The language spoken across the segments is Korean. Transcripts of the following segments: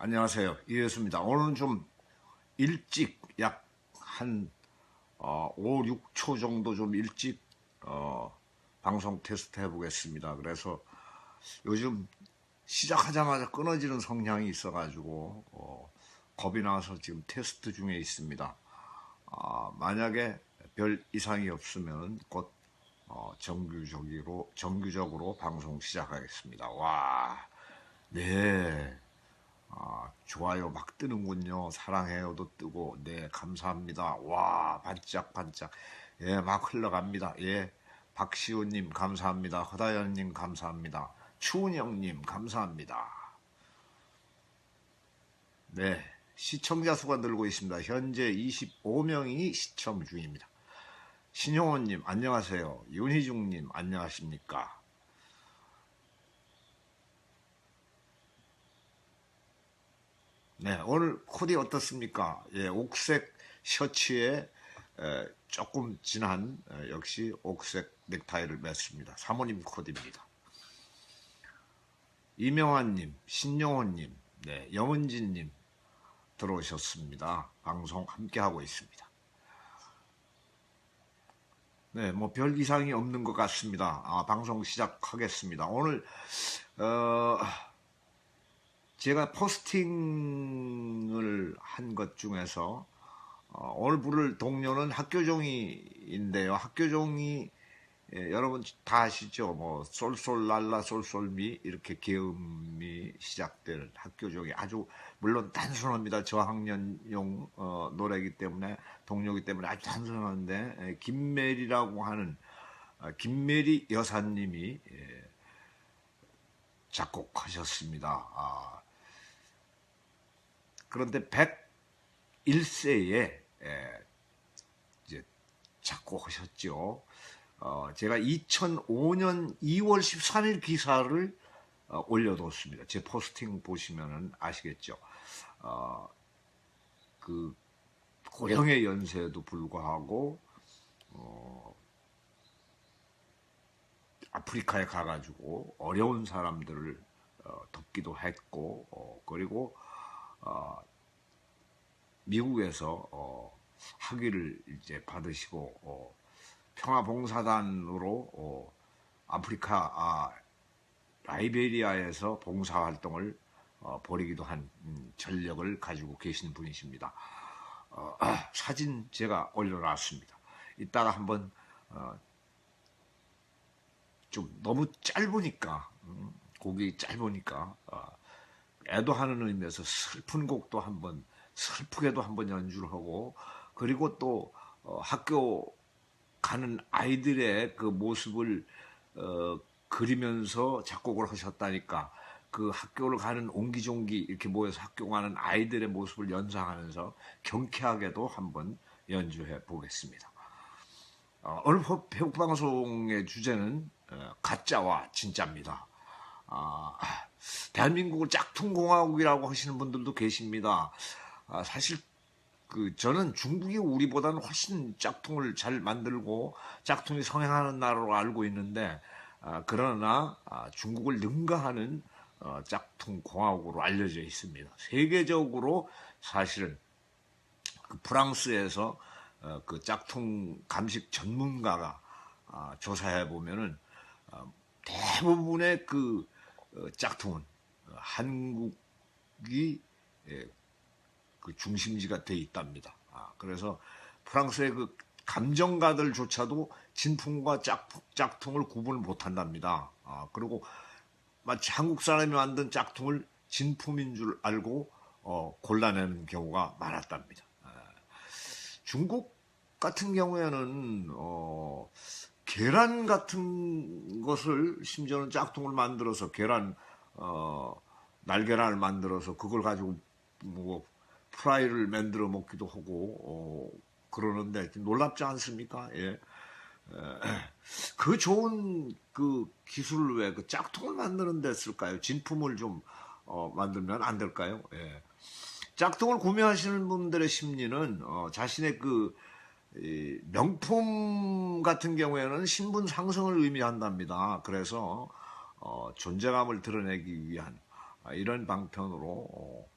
안녕하세요. 이혜수입니다. 오늘은 좀 일찍 약 한 5, 6초 정도 좀 일찍 방송 테스트 해보겠습니다. 그래서 요즘 시작하자마자 끊어지는 성향이 있어가지고 겁이 나서 지금 테스트 중에 있습니다. 만약에 별 이상이 없으면 곧 정규적으로 방송 시작하겠습니다. 와, 네. 좋아요 막 뜨는군요. 사랑해요도 뜨고, 네, 감사합니다. 와, 반짝반짝. 예, 막 흘러갑니다. 예, 박시우님 감사합니다. 허다연님 감사합니다. 추은영님 감사합니다. 네, 시청자 수가 늘고 있습니다. 현재 25명이 시청 중입니다. 신용호님 안녕하세요. 윤희중님 안녕하십니까? 네, 오늘 코디 어떻습니까? 예, 옥색 셔츠에 조금 진한 역시 옥색 넥타이를 맸습니다. 사모님 코디입니다. 이명환님, 신영호님, 네, 염은진님 들어오셨습니다. 방송 함께 하고 있습니다. 네, 뭐 별 이상이 없는 것 같습니다. 방송 시작하겠습니다. 오늘 제가 포스팅을 한 것 중에서 오늘 부를 동료는 학교종이인데요. 학교종이 여러분 다 아시죠? 뭐 솔솔랄라 솔솔미 이렇게 계음이 시작될 학교종이 아주 물론 단순합니다. 저학년용 노래이기 때문에 동료이기 때문에 아주 단순한데 김메리라고 하는 김메리 여사님이 작곡하셨습니다. 그런데 101세에 이제 작곡하셨죠. 제가 2005년 2월 13일 기사를 올려뒀습니다. 제 포스팅 보시면 아시겠죠. 그 고령의 연세에도 불구하고 아프리카에 가가지고 어려운 사람들을 돕기도 했고 그리고 미국에서 학위를 이제 받으시고 평화봉사단으로 아프리카 라이베리아에서 봉사활동을 벌이기도 한 전력을 가지고 계신 분이십니다. 사진 제가 올려놨습니다. 이따가 한번 좀 너무 짧으니까 곡이 짧으니까 애도하는 의미에서 슬픈 곡도 한번 슬프게도 한번 연주를 하고 그리고 또 학교 가는 아이들의 그 모습을 그리면서 작곡을 하셨다니까 그 학교를 가는 옹기종기 이렇게 모여서 학교 가는 아이들의 모습을 연상하면서 경쾌하게도 한번 연주해 보겠습니다. 오늘 배국방송의 주제는 가짜와 진짜입니다. 대한민국을 짝퉁공화국이라고 하시는 분들도 계십니다. 사실 저는 중국이 우리보다는 훨씬 짝퉁을 잘 만들고 짝퉁이 성행하는 나라로 알고 있는데 그러나 중국을 능가하는 짝퉁 공화국으로 알려져 있습니다. 세계적으로 사실은 그 프랑스에서 그 짝퉁 감식 전문가가 조사해 보면은 대부분의 그 짝퉁은 한국이 그 중심지가 돼 있답니다. 그래서 프랑스의 그 감정가들조차도 진품과 짝퉁을 구분을 못한답니다. 그리고 마치 한국 사람이 만든 짝퉁을 진품인 줄 알고 골라내는 경우가 많았답니다. 중국 같은 경우에는 계란 같은 것을 심지어는 짝퉁을 만들어서 계란 날계란을 만들어서 그걸 가지고 뭐 프라이를 만들어 먹기도 하고 그러는데 놀랍지 않습니까? 예. 그 좋은 그 기술을 왜 그 짝퉁을 만드는 데 쓸까요? 진품을 좀 만들면 안 될까요? 예. 짝퉁을 구매하시는 분들의 심리는 자신의 그 명품 같은 경우에는 신분 상승을 의미한답니다. 그래서 존재감을 드러내기 위한 이런 방편으로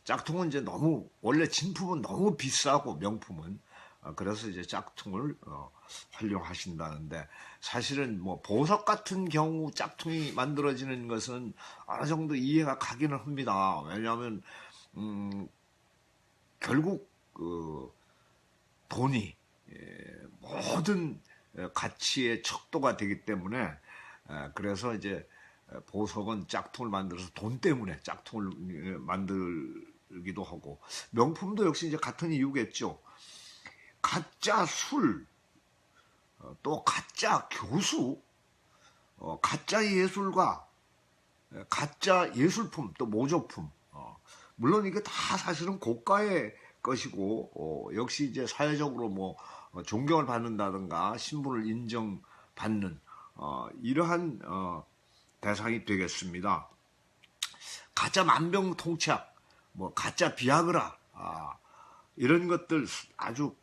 짝퉁은 이제 너무, 원래 진품은 너무 비싸고 명품은, 그래서 이제 짝퉁을 활용하신다는데, 사실은 뭐 보석 같은 경우 짝퉁이 만들어지는 것은 어느 정도 이해가 가기는 합니다. 왜냐하면 결국 그 돈이 모든 가치의 척도가 되기 때문에, 그래서 이제 보석은 짝퉁을 만들어서 돈 때문에 짝퉁을 만들기도 하고, 명품도 역시 이제 같은 이유겠죠. 가짜 술, 또 가짜 교수, 가짜 예술가, 가짜 예술품, 또 모조품. 물론 이게 다 사실은 고가의 것이고, 역시 이제 사회적으로 뭐 존경을 받는다든가 신분을 인정받는 이러한 대상이 되겠습니다. 가짜 만병통치약, 뭐 가짜 비아그라, 이런 것들 아주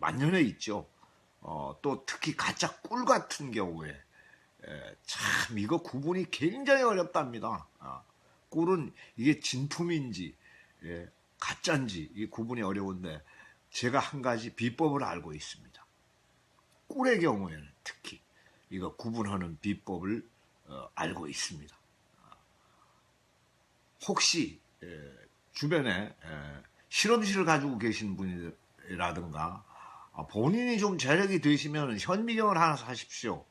만연해 있죠. 또 특히 가짜 꿀 같은 경우에 참 이거 구분이 굉장히 어렵답니다. 꿀은 이게 진품인지 가짜인지 이 구분이 어려운데, 제가 한 가지 비법을 알고 있습니다. 꿀의 경우에는 특히 이거 구분하는 비법을 알고 있습니다. 혹시 주변에 실험실을 가지고 계신 분이라든가 본인이 좀 재력이 되시면 현미경을 하나 사십시오.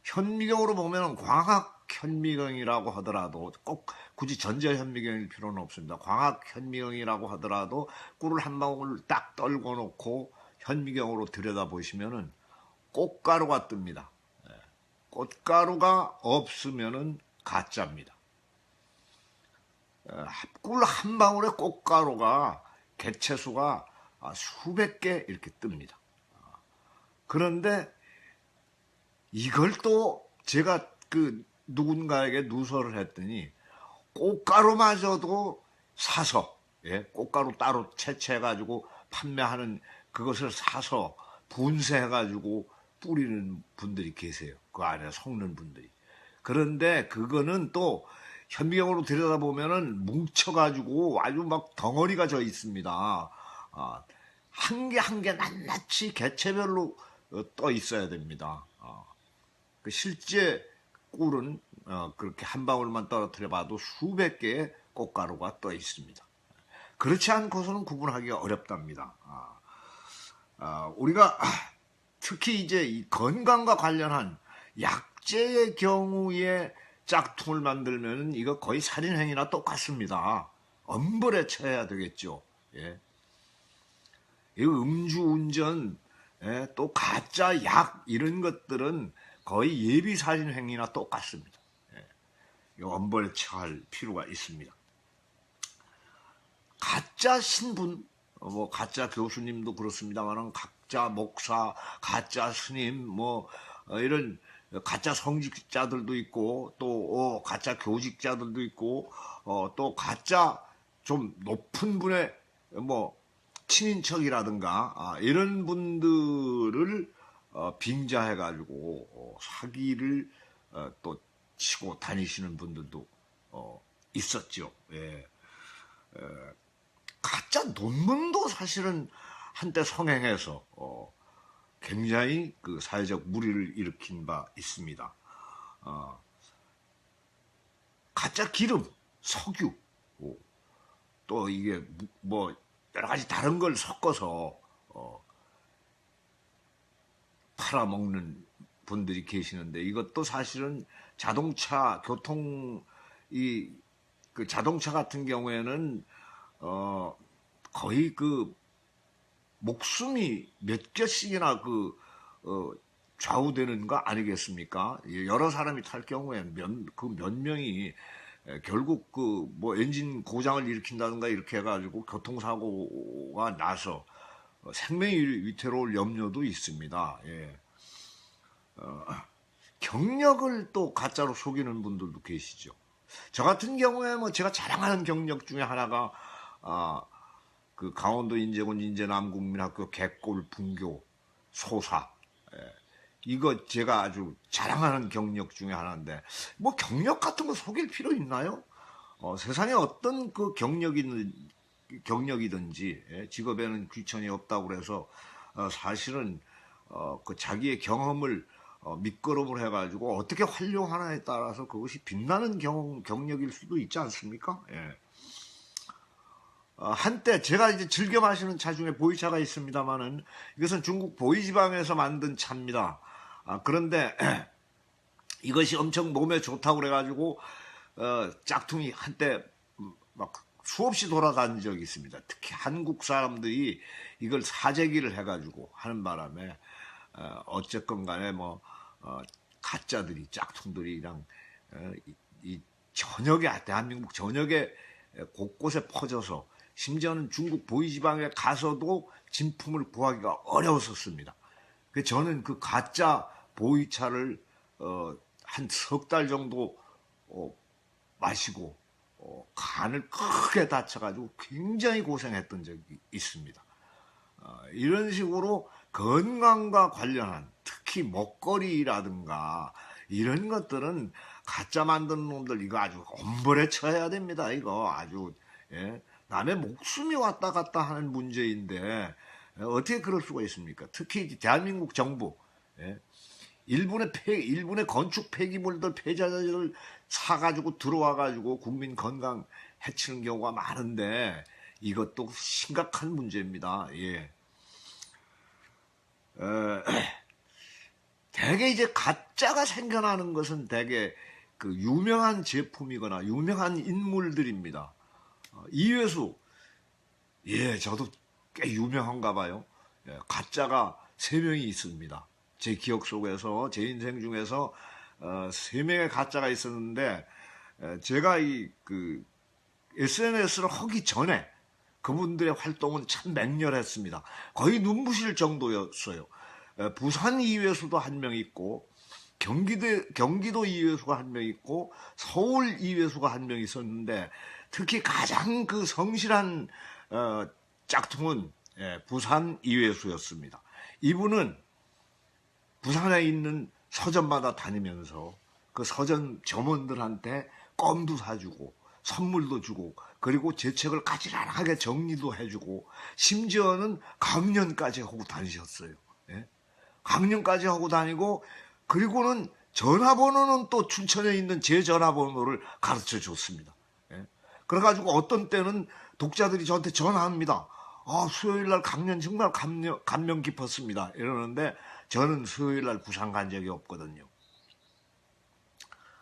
현미경으로 보면 광학 현미경이라고 하더라도 꼭 굳이 전자 현미경일 필요는 없습니다. 광학 현미경이라고 하더라도 꿀을 한 방울 딱 떨궈 놓고 현미경으로 들여다보시면은 꽃가루가 뜹니다. 꽃가루가 없으면은 가짜입니다. 꿀 한 방울에 꽃가루가 개체수가 수백 개 이렇게 뜹니다. 그런데 이걸 또 제가 그 누군가에게 누설을 했더니 꽃가루마저도 사서, 꽃가루 따로 채취해가지고 판매하는 그것을 사서 분쇄해가지고 뿌리는 분들이 계세요. 그 안에 섞는 분들이. 그런데 그거는 또 현미경으로 들여다보면은 뭉쳐가지고 아주 막 덩어리가 져 있습니다. 한 개 한 개 낱낱이 개체별로 떠 있어야 됩니다. 그 실제 꿀은 그렇게 한 방울만 떨어뜨려 봐도 수백 개의 꽃가루가 떠 있습니다. 그렇지 않고서는 구분하기가 어렵답니다. 우리가 특히 이제 이 건강과 관련한 약재의 경우에 짝퉁을 만들면 이거 거의 살인행위나 똑같습니다. 엄벌에 처해야 되겠죠. 이 음주운전, 또 가짜 약 이런 것들은 거의 예비 살인행위나 똑같습니다. 엄벌에 처할 필요가 있습니다. 가짜 신분, 뭐 가짜 교수님도 그렇습니다만 가짜 목사, 가짜 스님, 뭐 이런 가짜 성직자들도 있고, 또 가짜 교직자들도 있고, 또 가짜 좀 높은 분의 뭐 친인척이라든가 이런 분들을 빙자해가지고 사기를 또 치고 다니시는 분들도 있었죠. 가짜 논문도 사실은 한때 성행해서 굉장히 그 사회적 물의를 일으킨 바 있습니다. 가짜 기름, 석유, 또 이게 뭐 여러 가지 다른 걸 섞어서 팔아먹는 분들이 계시는데, 이것도 사실은 자동차 교통 그 자동차 같은 경우에는 거의 그 목숨이 몇 개씩이나 좌우되는 거 아니겠습니까? 여러 사람이 탈 경우에 몇 명이 결국 뭐 엔진 고장을 일으킨다든가 이렇게 해가지고 교통사고가 나서 생명이 위태로울 염려도 있습니다. 경력을 또 가짜로 속이는 분들도 계시죠. 저 같은 경우에 뭐 제가 자랑하는 경력 중에 하나가 그 강원도 인제군 인제남국민학교 개골 분교 소사, 이거 제가 아주 자랑하는 경력 중에 하나인데, 뭐 경력 같은 거 속일 필요 있나요? 세상에 어떤 그 경력이든지 직업에는 귀천이 없다고 그래서 사실은 그 자기의 경험을 밑거름을 해가지고 어떻게 활용하나에 따라서 그것이 빛나는 경력일 수도 있지 않습니까? 예. 한때 제가 이제 즐겨 마시는 차 중에 보이차가 있습니다만은 이것은 중국 보이 지방에서 만든 차입니다. 그런데 이것이 엄청 몸에 좋다고 그래가지고 짝퉁이 한때 막 수없이 돌아다닌 적이 있습니다. 특히 한국 사람들이 이걸 사재기를 해가지고 하는 바람에 어쨌건 간에 뭐 가짜들이 짝퉁들이 그냥 이 전역에 대한민국 전역에 곳곳에 퍼져서 심지어는 중국 보이지방에 가서도 진품을 구하기가 어려웠었습니다. 그래서 저는 그 가짜 보이차를 한 석 달 정도 마시고 간을 크게 다쳐가지고 굉장히 고생했던 적이 있습니다. 이런 식으로 건강과 관련한 특히 먹거리라든가 이런 것들은 가짜 만드는 놈들 이거 아주 엄벌에 처해야 됩니다. 이거 아주 남의 목숨이 왔다 갔다 하는 문제인데 어떻게 그럴 수가 있습니까? 특히 대한민국 정부 일본의 건축 폐기물들 폐자재를 사가지고 들어와가지고 국민 건강 해치는 경우가 많은데 이것도 심각한 문제입니다. 예. 대개 이제 가짜가 생겨나는 것은 대개 그 유명한 제품이거나 유명한 인물들입니다. 이회수, 저도 꽤 유명한가 봐요. 가짜가 3명이 있습니다. 제 기억 속에서 제 인생 중에서 3명의 가짜가 있었는데 제가 그 SNS를 하기 전에 그분들의 활동은 참 맹렬했습니다. 거의 눈부실 정도였어요. 부산 이회수도 한 명 있고 경기도 이회수가 한 명 있고 서울 이회수가 한 명 있었는데 특히 가장 그 성실한 짝퉁은 부산 이회수였습니다. 이분은 부산에 있는 서점마다 다니면서 그 서점 점원들한테 껌도 사주고 선물도 주고 그리고 제 책을 까지런하게 정리도 해주고 심지어는 강연까지 하고 다니셨어요. 강연까지 하고 다니고 그리고는 전화번호는 또 춘천에 있는 제 전화번호를 가르쳐 줬습니다. 그래가지고 어떤 때는 독자들이 저한테 전화합니다. 수요일날 강연 정말 감명 깊었습니다. 이러는데 저는 수요일날 부산 간 적이 없거든요.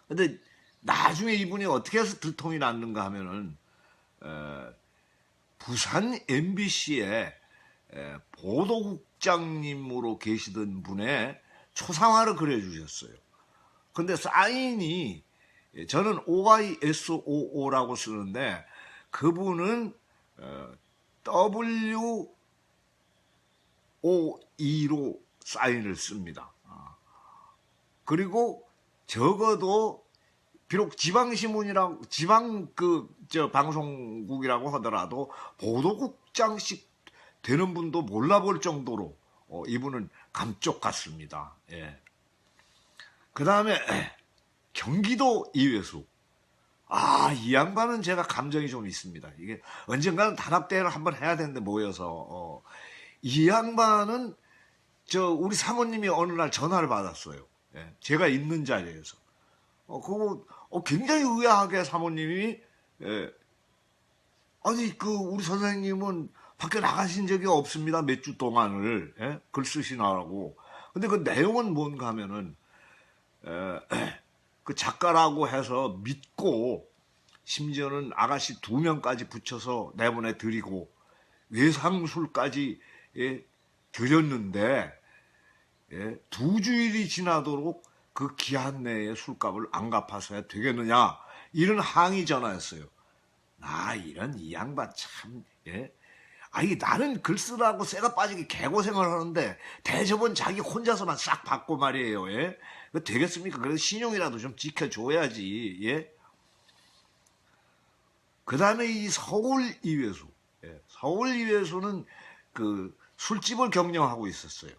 근데 나중에 이분이 어떻게 해서 들통이 났는가 하면은 부산 MBC에 보도국장님으로 계시던 분의 초상화를 그려주셨어요. 근데 사인이 저는 OISOO라고 쓰는데 그분은 WOE로 사인을 씁니다. 그리고 적어도 비록 지방신문이라고 방송국이라고 하더라도 보도국장씩 되는 분도 몰라볼 정도로 이분은 감쪽 같습니다. 그 다음에 경기도 이회수. 이 양반은 제가 감정이 좀 있습니다. 이게 언젠가는 단합대회를 한번 해야 되는데 모여서 이 양반은 우리 사모님이 어느 날 전화를 받았어요. 제가 있는 자리에서. 그거 굉장히 의아하게 사모님이 아니 우리 선생님은 밖에 나가신 적이 없습니다. 몇 주 동안을 글 쓰시나라고. 근데 그 내용은 뭔가 하면은 그 작가라고 해서 믿고 심지어는 아가씨 2명까지 붙여서 내보내 드리고 외상술까지 드렸는데 2주일이 지나도록 그 기한 내에 술값을 안 갚아서야 되겠느냐 이런 항의 전화였어요. 이런 이 양반 참 나는 글 쓰라고 쇠가 빠지게 개고생을 하는데 대접은 자기 혼자서만 싹 받고 말이에요. 그 되겠습니까? 그래서 신용이라도 좀 지켜줘야지. 그 다음에 이 서울 이회수. 서울 이회수는 그 술집을 경영하고 있었어요.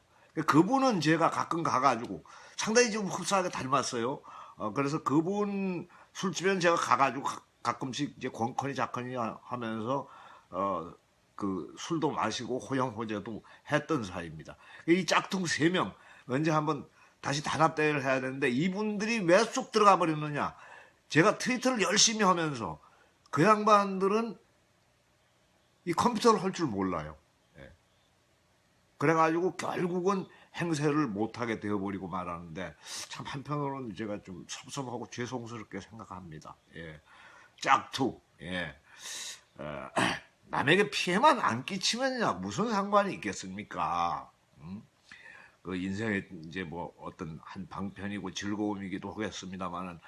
그분은 제가 가끔 가가지고 상당히 좀 흡사하게 닮았어요. 그래서 그분 술집에는 제가 가가지고 가끔씩 이제 권커니 자커니 하면서 그 술도 마시고 호영호제도 했던 사이입니다. 이 짝퉁 3명 언제 한번 다시 단합대회를 해야 되는데 이분들이 왜 쏙 들어가 버렸느냐. 제가 트위터를 열심히 하면서 그 양반들은 이 컴퓨터를 할 줄 몰라요. 예. 그래가지고 결국은 행세를 못하게 되어버리고 말하는데 참 한편으로는 제가 좀 섭섭하고 죄송스럽게 생각합니다. 예. 짝퉁. 예. 남에게 피해만 안 끼치면야 무슨 상관이 있겠습니까? 그 인생의 이제 뭐 어떤 한 방편이고 즐거움이기도 하겠습니다만은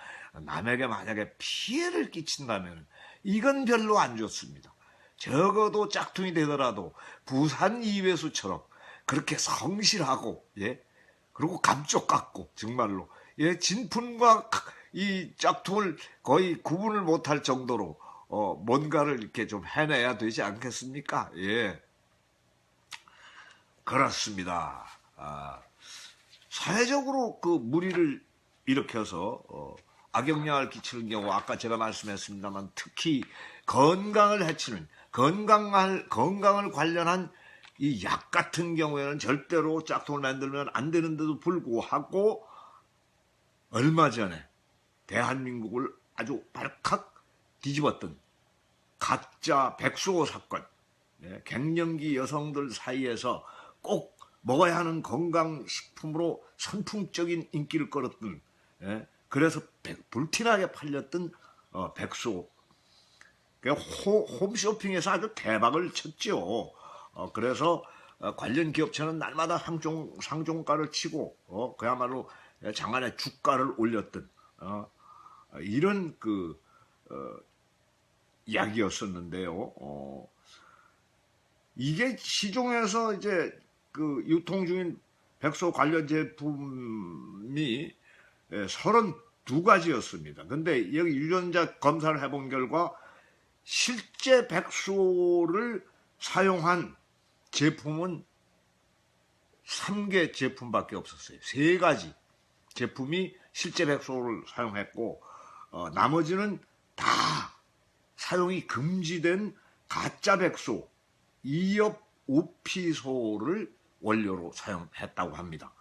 남에게 만약에 피해를 끼친다면 이건 별로 안 좋습니다. 적어도 짝퉁이 되더라도 부산 이회수처럼 그렇게 성실하고 예 그리고 감쪽 같고 정말로 예 진품과 이 짝퉁을 거의 구분을 못할 정도로 뭔가를 이렇게 좀 해내야 되지 않겠습니까? 예 그렇습니다. 사회적으로 그 무리를 일으켜서 악영향을 끼치는 경우 아까 제가 말씀했습니다만 특히 건강을 해치는 건강을 관련한 이 약 같은 경우에는 절대로 짝퉁을 만들면 안 되는데도 불구하고 얼마 전에 대한민국을 아주 발칵 뒤집었던 가짜 백수호 사건, 갱년기 여성들 사이에서 꼭 먹어야 하는 건강식품으로 선풍적인 인기를 끌었던 그래서 불티나게 팔렸던 백수호 홈쇼핑에서 아주 대박을 쳤죠. 그래서 관련 기업체는 날마다 상종가를 치고 그야말로 장안의 주가를 올렸던 이런 그 이야기였었는데요. 이게 시중에서 이제 그 유통 중인 백소 관련 제품이 32가지였습니다. 근데 여기 유전자 검사를 해본 결과 실제 백소를 사용한 제품은 3개 제품밖에 없었어요. 3가지 제품이 실제 백소를 사용했고 나머지는 다 사용이 금지된 가짜 백소, 이엽 오피소를 원료로 사용했다고 합니다.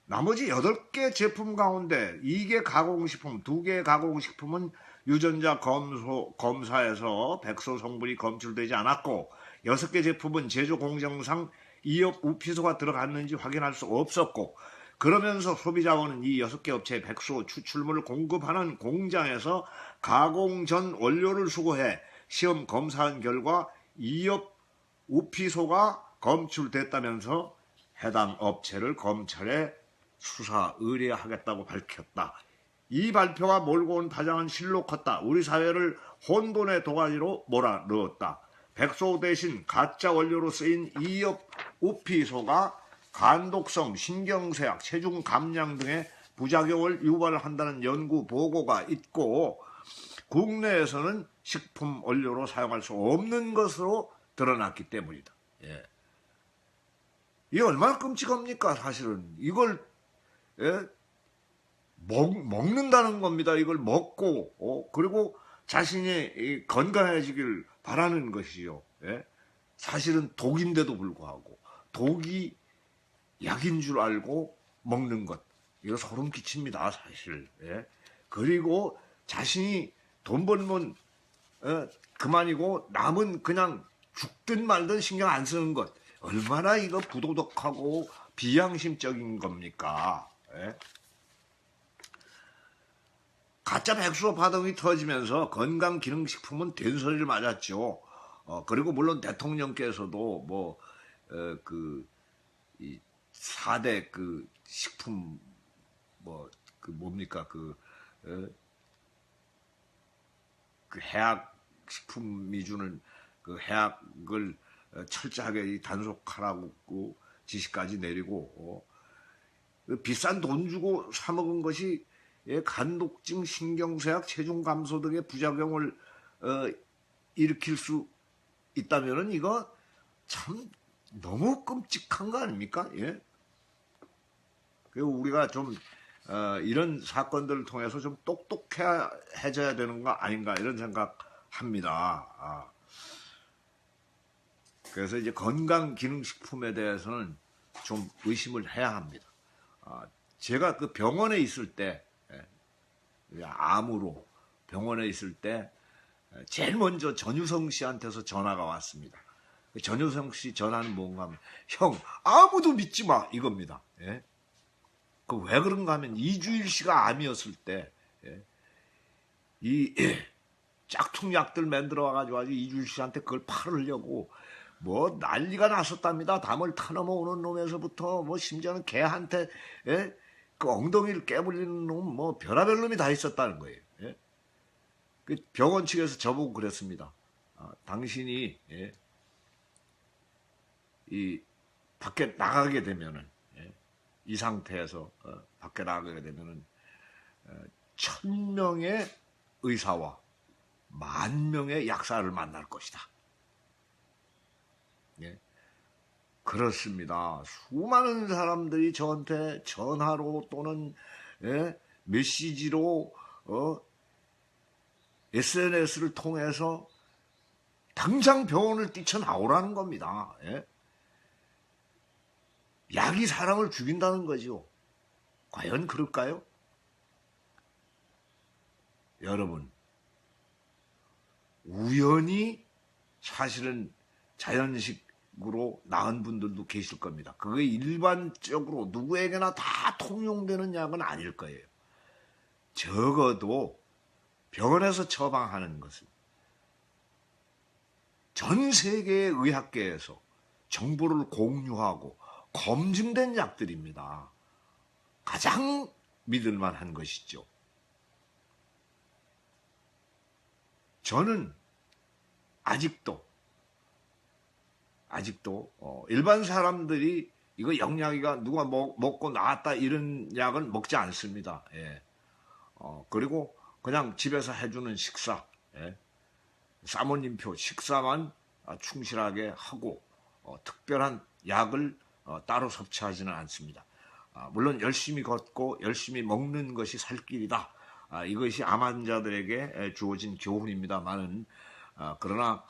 나머지 8개 제품 가운데 2개 가공식품, 2개 가공식품은 유전자 검사에서 백소 성분이 검출되지 않았고 6개 제품은 제조 공정상 이엽 우피소가 들어갔는지 확인할 수 없었고 그러면서 소비자원은 이 6개 업체의 백소 추출물을 공급하는 공장에서 가공 전 원료를 수거해 시험 검사한 결과 이엽 우피소가 검출됐다면서 해당 업체를 검찰에 수사 의뢰하겠다고 밝혔다. 이 발표가 몰고 온 파장은 실로 컸다. 우리 사회를 혼돈의 도가니로 몰아넣었다. 백소 대신 가짜 원료로 쓰인 이엽 우피소가 간독성, 신경쇠약, 체중 감량 등의 부작용을 유발한다는 연구 보고가 있고 국내에서는 식품 원료로 사용할 수 없는 것으로 드러났기 때문이다. 예. 이게 얼마나 끔찍합니까? 사실은 이걸 먹는다는 겁니다. 이걸 먹고 그리고 자신이 건강해지길 바라는 것이요. 예? 사실은 독인데도 불구하고 독이 약인 줄 알고 먹는 것 이거 소름 끼칩니다. 사실. 예? 그리고 자신이 돈 벌면 그만이고 남은 그냥 죽든 말든 신경 안 쓰는 것 얼마나 이거 부도덕하고 비양심적인 겁니까? 예? 가짜 백수 파동이 터지면서 건강기능식품은 된소리를 맞았죠. 그리고 물론 대통령께서도 뭐 이 4대 그 식품 뭐 그 뭡니까 그 해악 식품이 주는 그 해악을 철저하게 단속하라고 지시까지 내리고 비싼 돈 주고 사 먹은 것이 간독증, 신경쇠약, 체중 감소 등의 부작용을 일으킬 수 있다면은 이거 참 너무 끔찍한 거 아닙니까? 예. 그리고 우리가 좀 이런 사건들을 통해서 좀 똑똑해져야 되는 거 아닌가 이런 생각합니다. 그래서 이제 건강기능식품에 대해서는 좀 의심을 해야 합니다. 제가 그 병원에 있을 때, 암으로 병원에 있을 때 제일 먼저 전유성 씨한테서 전화가 왔습니다. 전유성 씨 전화는 뭔가 하면 형 아무도 믿지 마 이겁니다. 예? 그 왜 그런가 하면 이주일 씨가 암이었을 때 이 짝퉁 약들 만들어 와가지고 아주 이주일 씨한테 그걸 팔으려고 뭐 난리가 났었답니다. 담을 타넘어오는 놈에서부터 뭐 심지어는 개한테 그 엉덩이를 깨물리는 놈 뭐 별의별 놈이 다 있었다는 거예요. 그 병원 측에서 저보고 그랬습니다. 당신이 이 밖에 나가게 되면은 이 상태에서 밖에 나가게 되면은 1000명의 의사와 10,000명의 약사를 만날 것이다. 그렇습니다. 수많은 사람들이 저한테 전화로 또는 메시지로 SNS를 통해서 당장 병원을 뛰쳐나오라는 겁니다. 약이 사람을 죽인다는 거죠. 과연 그럴까요? 여러분, 우연히 사실은 자연식으로 낳은 분들도 계실 겁니다. 그게 일반적으로 누구에게나 다 통용되는 약은 아닐 거예요. 적어도 병원에서 처방하는 것은 전 세계의 의학계에서 정보를 공유하고 검증된 약들입니다. 가장 믿을만한 것이죠. 저는 아직도 일반 사람들이 이거 영양이가 누가 먹고 나왔다 이런 약은 먹지 않습니다. 그리고 그냥 집에서 해주는 식사, 사모님표 식사만 충실하게 하고 특별한 약을 따로 섭취하지는 않습니다. 물론 열심히 걷고 열심히 먹는 것이 살 길이다. 이것이 암 환자들에게 주어진 교훈입니다만은 그러나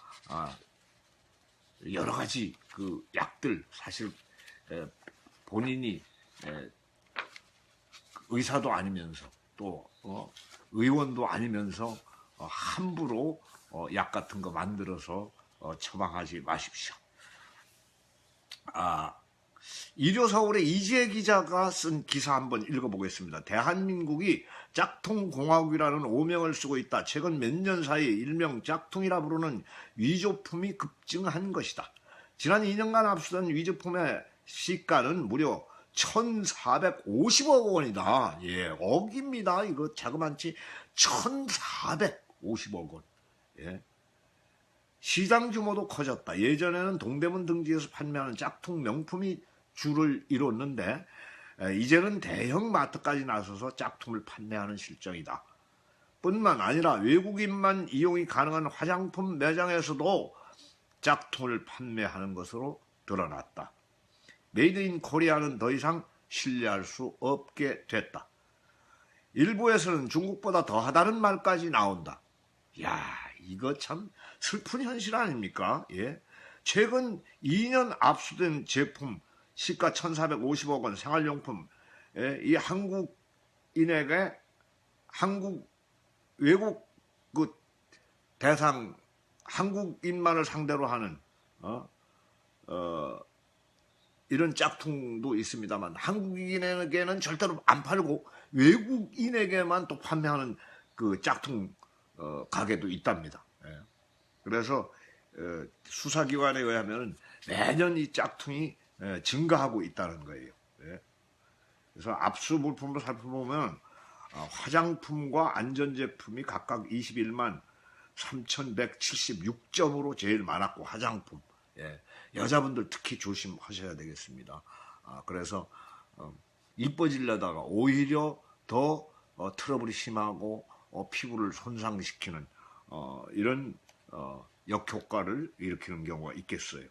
여러 가지 그 약들 사실 본인이 의사도 아니면서 또 의원도 아니면서 함부로 약 같은 거 만들어서 처방하지 마십시오. 일요서울의 이재 기자가 쓴 기사 한번 읽어보겠습니다. 대한민국이 짝퉁공화국이라는 오명을 쓰고 있다. 최근 몇 년 사이 일명 짝퉁이라 부르는 위조품이 급증한 것이다. 지난 2년간 압수된 위조품의 시가는 무려 1,450억 원이다. 억입니다. 이거 자그만치 1,450억 원. 시장 규모도 커졌다. 예전에는 동대문 등지에서 판매하는 짝퉁 명품이 줄을 이뤘는데 이제는 대형 마트까지 나서서 짝퉁을 판매하는 실정이다. 뿐만 아니라 외국인만 이용이 가능한 화장품 매장에서도 짝퉁을 판매하는 것으로 드러났다. 메이드 인 코리아는 더 이상 신뢰할 수 없게 됐다. 일부에서는 중국보다 더하다는 말까지 나온다. 이거 참 슬픈 현실 아닙니까? 최근 2년 압수된 제품 시가 1,450억 원 생활용품 이 한국인에게 외국 그 대상 한국인만을 상대로 하는 이런 짝퉁도 있습니다만 한국인에게는 절대로 안 팔고 외국인에게만 또 판매하는 그 짝퉁 가게도 있답니다. 그래서 수사기관에 의하면 매년 이 짝퉁이 증가하고 있다는 거예요. 그래서 압수 물품으로 살펴보면 화장품과 안전제품이 각각 21만 3,176점으로 제일 많았고 화장품. 여자분들 특히 조심하셔야 되겠습니다. 그래서 이뻐지려다가 오히려 더 트러블이 심하고 피부를 손상시키는 이런 역효과를 일으키는 경우가 있겠어요.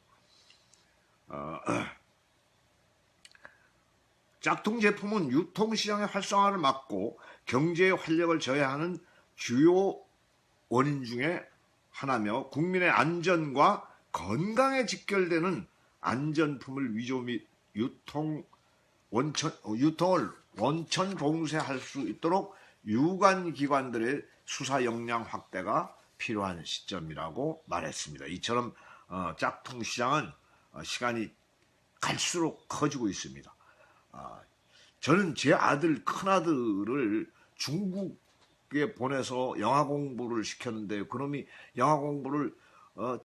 짝퉁 제품은 유통시장의 활성화를 막고 경제의 활력을 저해하는 주요 원인 중에 하나며 국민의 안전과 건강에 직결되는 안전품을 위조 및 유통을 원천 봉쇄할 수 있도록 유관기관들의 수사 역량 확대가 필요한 시점이라고 말했습니다. 이처럼 짝퉁 시장은 시간이 갈수록 커지고 있습니다. 저는 제 아들, 큰아들을 중국에 보내서 영어 공부를 시켰는데 그놈이 영어 공부를